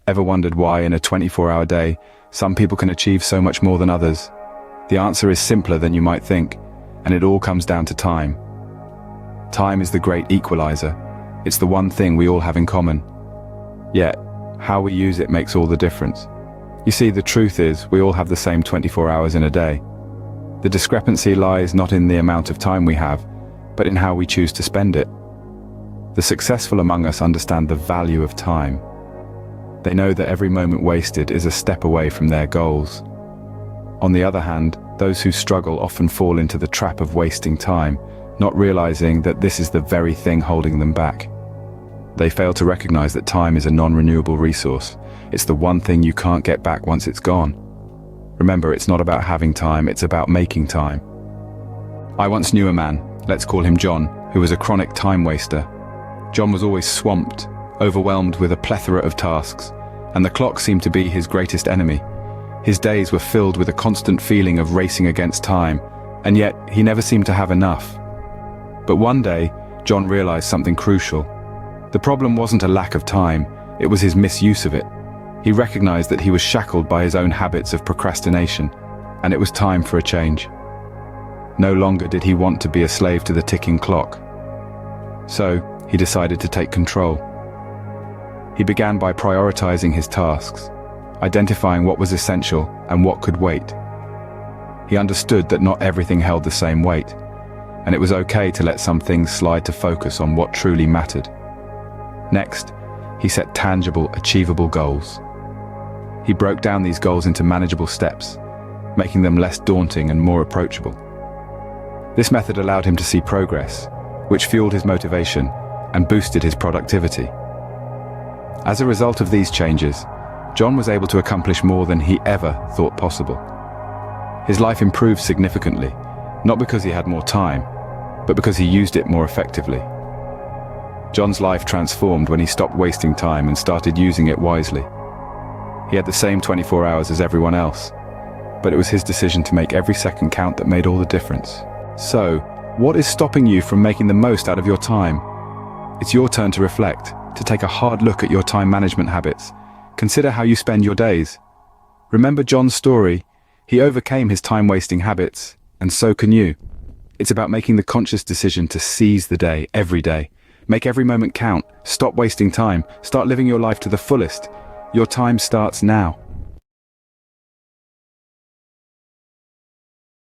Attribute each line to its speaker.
Speaker 1: Ever wondered why in a 24-hour day, some people can achieve so much more than others? The answer is simpler than you might think, and it all comes down to time. Time is the great equalizer. It's the one thing we all have in common. Yet, how we use it makes all the difference. You see, the truth is, we all have the same 24 hours in a day. The discrepancy lies not in the amount of time we have, but in how we choose to spend it. The successful among us understand the value of time. They know that every moment wasted is a step away from their goals. On the other hand, those who struggle often fall into the trap of wasting time, not realizing that this is the very thing holding them back. They fail to recognize that time is a non-renewable resource. It's the one thing you can't get back once it's gone. Remember, it's not about having time, it's about making time. I once knew a man, let's call him John, who was a chronic time waster. John was always swamped, overwhelmed with a plethora of tasks, and the clock seemed to be his greatest enemy. His days were filled with a constant feeling of racing against time, and yet he never seemed to have enough. But one day, John realized something crucial. The problem wasn't a lack of time, it was his misuse of it. He recognized that he was shackled by his own habits of procrastination, and it was time for a change. No longer did he want to be a slave to the ticking clock. So, he decided to take control. He began by prioritizing his tasks, identifying what was essential and what could wait. He understood that not everything held the same weight, and it was okay to let some things slide to focus on what truly mattered. Next, he set tangible, achievable goals. He broke down these goals into manageable steps, making them less daunting and more approachable. This method allowed him to see progress, which fueled his motivation and boosted his productivity. As a result of these changes, John was able to accomplish more than he ever thought possible. His life improved significantly, not because he had more time, but because he used it more effectively. John's life transformed when he stopped wasting time and started using it wisely. He had the same 24 hours as everyone else, but it was his decision to make every second count that made all the difference. So, what is stopping you from making the most out of your time? It's your turn to reflect, to take a hard look at your time management habits. Consider how you spend your days. Remember John's story. He overcame his time-wasting habits, and so can you. It's about making the conscious decision to seize the day, every day. Make every moment count. Stop wasting time. Start living your life to the fullest. Your time starts now.